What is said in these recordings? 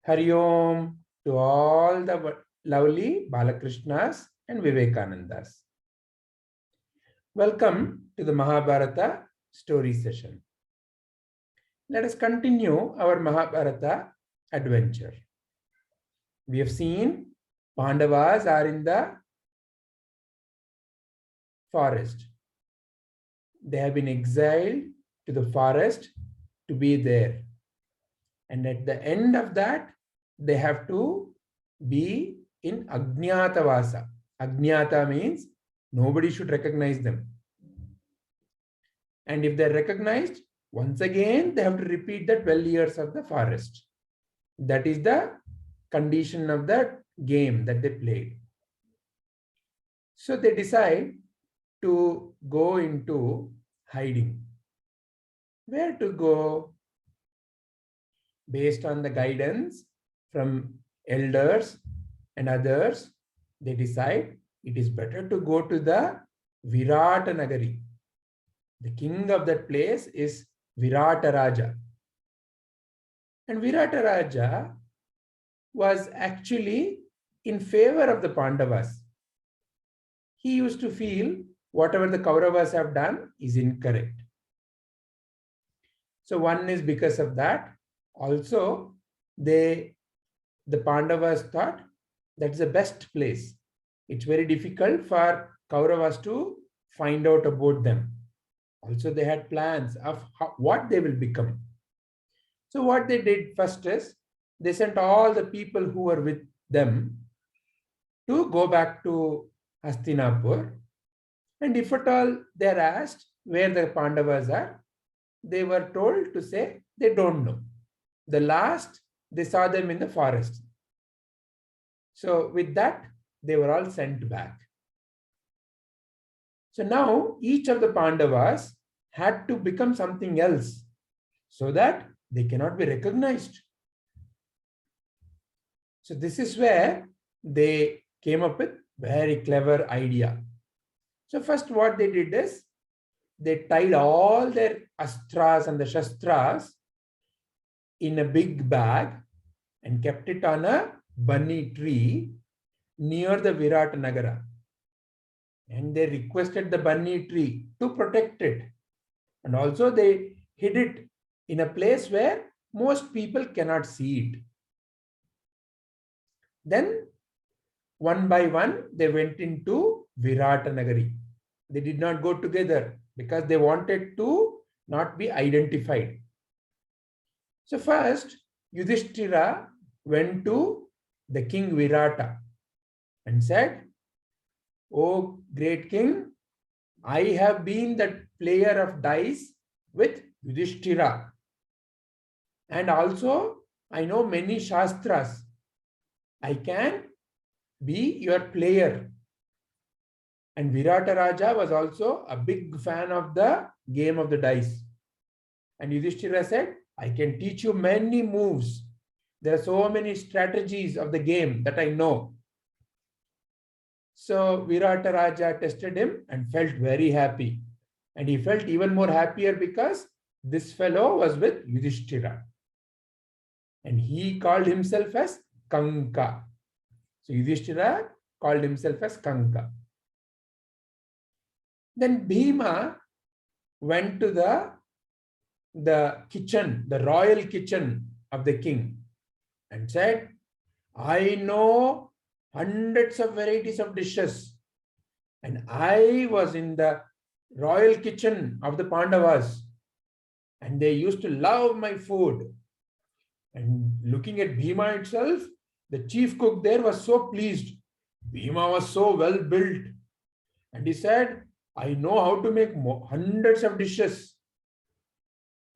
Hari Om to all the lovely Balakrishnas and Vivekanandas. Welcome to the Mahabharata story session. Let us continue our Mahabharata adventure. We have seen Pandavas are in the forest. They have been exiled to the forest to be there. And at the end of that, they have to be in Ajnatavaasa. Ajnata means nobody should recognize them. And if they're recognized, once again, they have to repeat the 12 years of the forest. That is the condition of the game that they played. So they decide to go into hiding. Where to go? Based on the guidance from elders and others, they decide it is better to go to the Virata Nagari. The king of that place is Virata Raja. And Virata Raja was actually in favor of the Pandavas. He used to feel whatever the Kauravas have done is incorrect. So one is because of that. Also, the Pandavas thought that's the best place. It's very difficult for Kauravas to find out about them. Also, they had plans of what they will become. So what they did first is they sent all the people who were with them to go back to Hastinapur. And if at all they are asked where the Pandavas are, they were told to say they don't know. The last, they saw them in the forest. So with that, they were all sent back. So now each of the Pandavas had to become something else so that they cannot be recognized. So this is where they came up with very clever idea. So first what they did is they tied all their astras and the shastras in a big bag and kept it on a bunny tree near the Virata Nagara. And they requested the bunny tree to protect it. And also they hid it in a place where most people cannot see it. Then one by one, they went into Virata Nagari. They did not go together because they wanted to not be identified. So first, Yudhishthira went to the king Virata and said, "Oh, great king, I have been the player of dice with Yudhishthira. And also, I know many shastras. I can be your player." And Virata Raja was also a big fan of the game of the dice. And Yudhishthira said, "I can teach you many moves. There are so many strategies of the game that I know." So Virata Raja tested him and felt very happy. And he felt even more happier because this fellow was with Yudhishthira. And he called himself as Kanka. So Yudhishthira called himself as Kanka. Then Bhima went to the kitchen, the royal kitchen of the king, and said, "I know hundreds of varieties of dishes, and I was in the royal kitchen of the Pandavas, and they used to love my food." And looking at Bhima itself, the chief cook there was so pleased. Bhima was so well built, and he said, "I know how to make hundreds of dishes."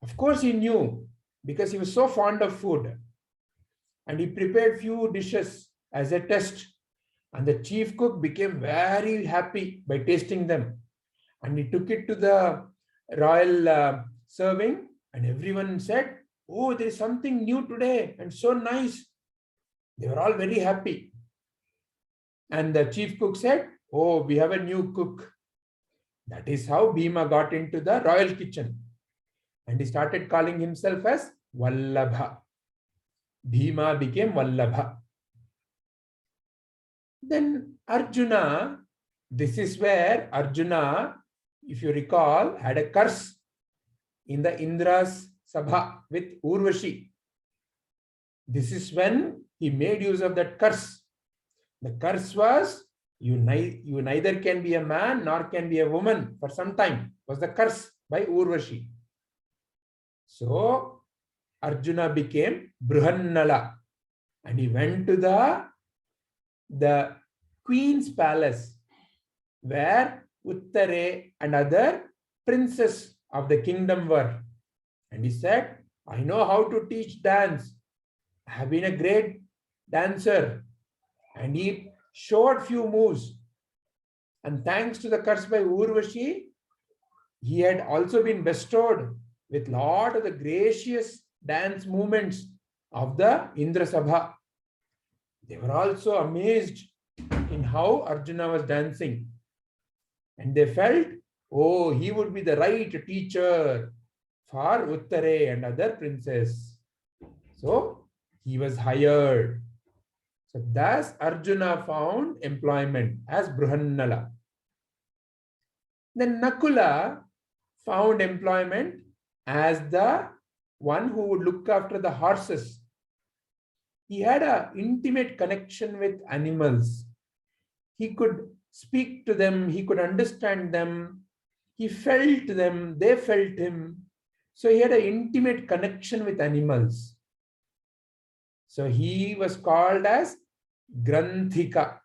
Of course, he knew because he was so fond of food. And he prepared few dishes as a test. And the chief cook became very happy by tasting them. And he took it to the royal serving. And everyone said, "Oh, there is something new today and so nice." They were all very happy. And the chief cook said, "Oh, we have a new cook." That is how Bhima got into the royal kitchen. And he started calling himself as Vallabha. Bhima became Vallabha. Then Arjuna, this is where Arjuna, if you recall, had a curse in the Indra's Sabha with Urvashi. This is when he made use of that curse. The curse was, you neither can be a man nor can be a woman for some time, was the curse by Urvashi. So Arjuna became Brihannala and he went to the queen's palace where Uttare and other princes of the kingdom were. And he said, I know how to teach dance. I have been a great dancer. And he showed few moves. And thanks to the curse by Urvashi, he had also been bestowed with lot of the gracious dance movements of the Indra Sabha. They were also amazed in how Arjuna was dancing. And they felt, oh, he would be the right teacher for Uttare and other princes. So he was hired. So thus Arjuna found employment as Brihannala. Then Nakula found employment as the one who would look after the horses. He had an intimate connection with animals. He could speak to them, he could understand them, he felt them, they felt him. So he had an intimate connection with animals. So he was called as Granthika.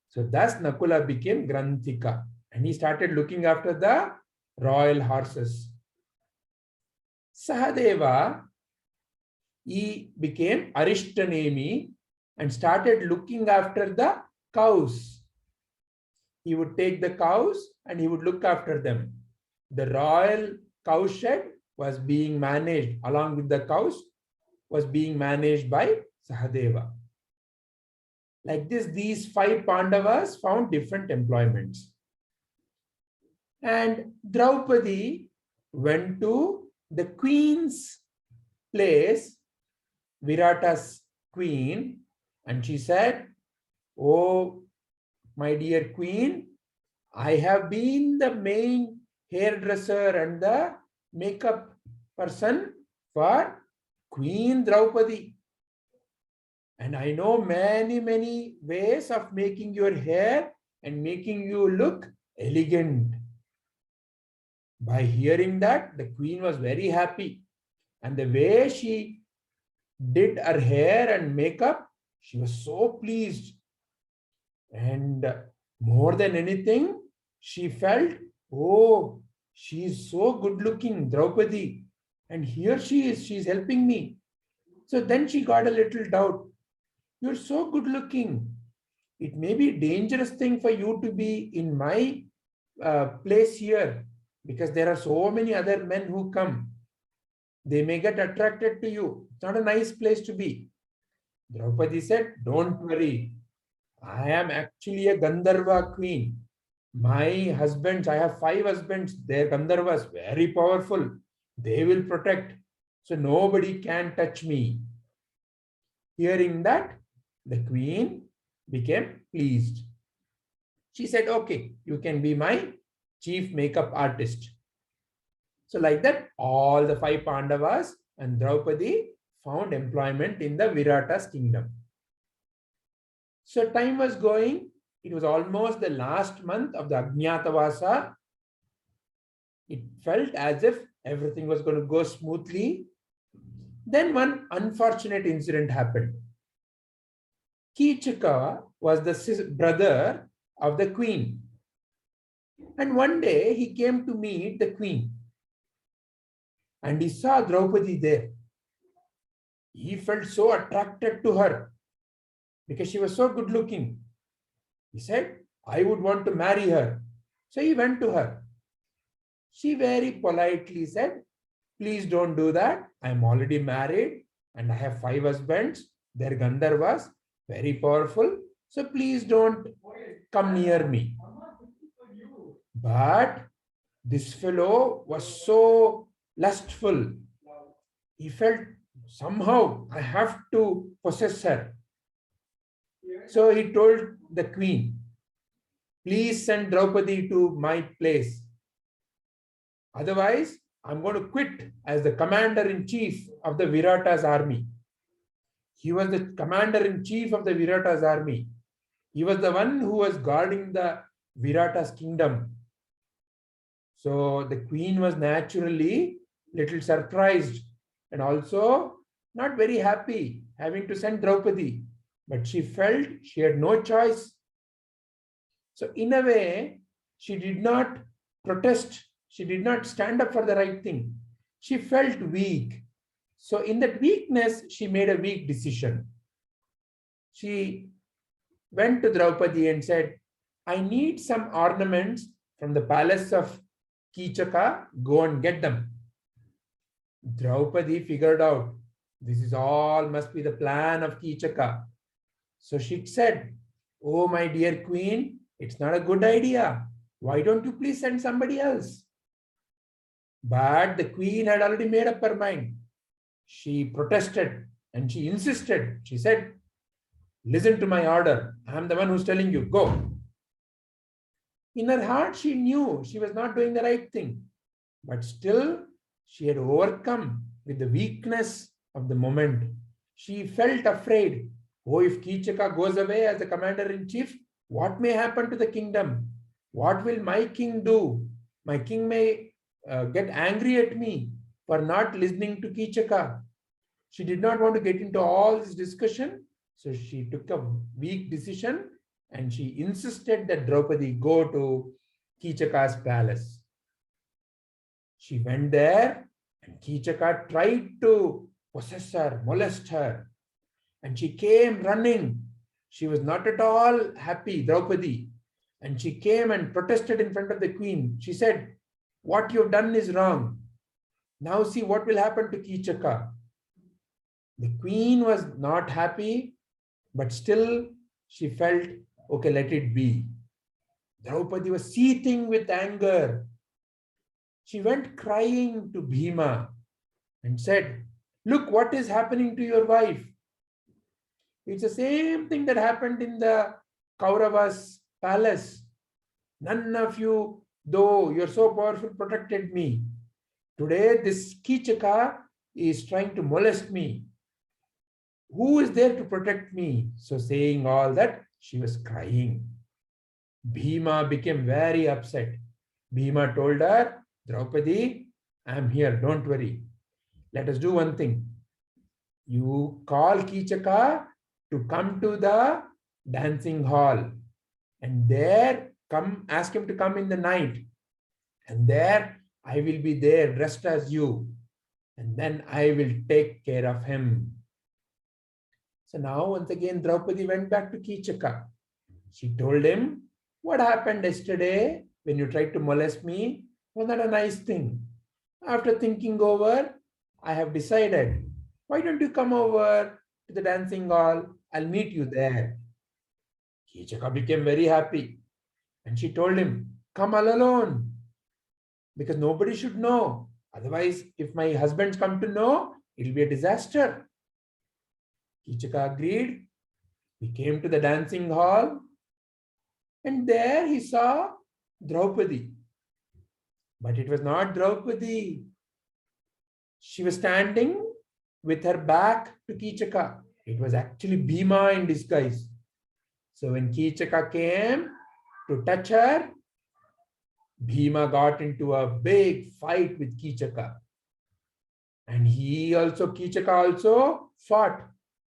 So thus Nakula became Granthika and he started looking after the royal horses. Sahadeva, he became Arishtanemi and started looking after the cows. He would take the cows and he would look after them. The royal cow shed was being managed, along with the cows, was being managed by Sahadeva. Like this, these 5 Pandavas found different employments. And Draupadi went to the queen's place, Virata's queen, and she said, oh, my dear queen, I have been the main hairdresser and the makeup person for Queen Draupadi. And I know many, many ways of making your hair and making you look elegant. By hearing that, the queen was very happy. And the way she did her hair and makeup, she was so pleased. And more than anything, she felt, oh, she is so good looking, Draupadi. And here she is, she's helping me. So then she got a little doubt. You're so good looking. It may be a dangerous thing for you to be in my place here because there are so many other men who come. They may get attracted to you. It's not a nice place to be. Draupadi said, don't worry. I am actually a Gandharva queen. My husbands, I have 5 husbands. They're Gandharvas, very powerful. They will protect. So nobody can touch me. Hearing that, the queen became pleased. She said, okay, you can be my chief makeup artist. So like that, all the 5 Pandavas and Draupadi found employment in the Virata's kingdom. So time was going. It was almost the last month of the Ajnatavaasa. It felt as if everything was going to go smoothly. Then one unfortunate incident happened. Keechaka was the brother of the queen. And one day he came to meet the queen. And he saw Draupadi there. He felt so attracted to her because she was so good looking. He said, I would want to marry her. So he went to her. She very politely said, please don't do that. I'm already married and I have 5 husbands. They're Gandharvas, very powerful. So please don't come near me. But this fellow was so lustful. He felt Somehow I have to possess her. So he told the queen, please send Draupadi to my place. Otherwise, I'm going to quit as the commander-in-chief of the Virata's army. He was the commander-in-chief of the Virata's army. He was the one who was guarding the Virata's kingdom. So the queen was naturally little surprised and also not very happy having to send Draupadi. But she felt she had no choice. So in a way, she did not protest. She did not stand up for the right thing. She felt weak. So in that weakness, she made a weak decision. She went to Draupadi and said, I need some ornaments from the palace of Keechaka. Go and get them. Draupadi figured out, this is all must be the plan of Keechaka. So she said, oh, my dear queen, it's not a good idea. Why don't you please send somebody else? But the queen had already made up her mind. She protested and she insisted. She said, listen to my order. I'm the one who's telling you, go. In her heart, she knew she was not doing the right thing. But still, she had overcome with the weakness of the moment. She felt afraid. Oh, if Keechaka goes away as the commander-in-chief, what may happen to the kingdom? What will my king do? My king may get angry at me for not listening to Keechaka. She did not want to get into all this discussion, so she took a weak decision and she insisted that Draupadi go to Keechaka's palace. She went there and Keechaka tried to possess her, molest her. And she came running. She was not at all happy, Draupadi. And she came and protested in front of the queen. She said, what you've done is wrong. Now see what will happen to Keechaka. The queen was not happy, but still she felt, okay, let it be. Draupadi was seething with anger. She went crying to Bhima and said, look what is happening to your wife. It's the same thing that happened in the Kauravas palace. None of you, though you're so powerful, protected me. Today, this Keechaka is trying to molest me. Who is there to protect me? So saying all that, she was crying. Bhima became very upset. Bhima told her, Draupadi, I'm here, don't worry. Let us do one thing. You call Keechaka to come to the dancing hall and there ask him to come in the night, and there I will be there dressed as you, and then I will take care of him. So now once again Draupadi went back to Keechaka. She told him, what happened yesterday when you tried to molest me was not a nice thing. After thinking over, I have decided, why don't you come over to the dancing hall? I'll meet you there. Keechaka became very happy and she told him, come all alone, because nobody should know. Otherwise, if my husbands come to know, it'll be a disaster. Keechaka agreed. He came to the dancing hall and there he saw Draupadi. But it was not Draupadi. She was standing with her back to Keechaka. It was actually Bhima in disguise. So when Keechaka came to touch her, Bhima got into a big fight with Keechaka. And Keechaka also fought.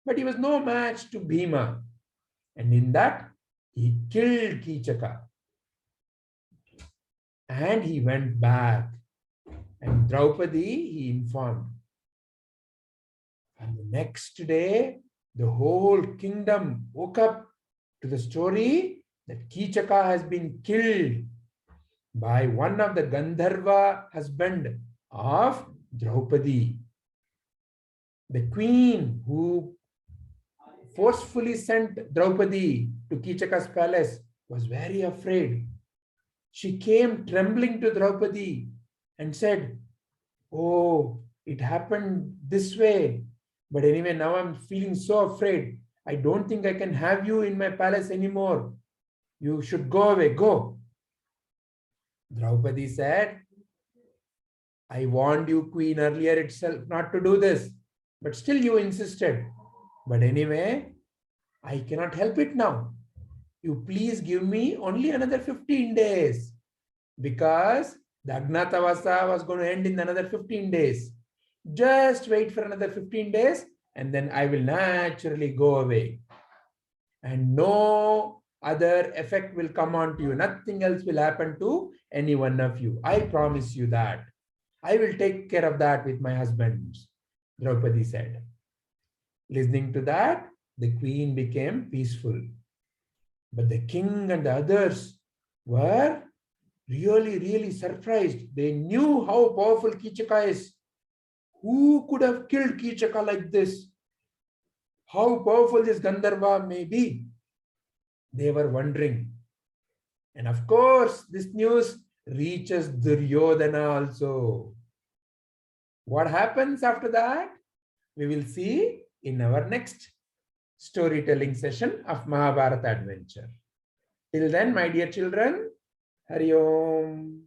But he was no match to Bhima. And in that, he killed Keechaka. And he went back. And Draupadi, he informed. And the next day, the whole kingdom woke up to the story that Keechaka has been killed by one of the Gandharva husband of Draupadi. The queen who forcefully sent Draupadi to Keechaka's palace was very afraid. She came trembling to Draupadi and said, oh, it happened this way. But anyway, now I'm feeling so afraid. I don't think I can have you in my palace anymore. You should go away, go. Draupadi said, I warned you, queen, earlier itself not to do this. But still you insisted. But anyway, I cannot help it now. You please give me only another 15 days. Because the Ajnatavaasa was going to end in another 15 days. Just wait for another 15 days and then I will naturally go away. And no other effect will come on to you. Nothing else will happen to any one of you. I promise you that. I will take care of that with my husband, Draupadi said. Listening to that, the queen became peaceful. But the king and the others were really surprised. They knew how powerful Keechaka is. Who could have killed Keechaka like this? How powerful this Gandharva may be? They were wondering. And of course, this news reaches Duryodhana also. What happens after that? We will see in our next storytelling session of Mahabharata adventure. Till then, my dear children, Hari Om.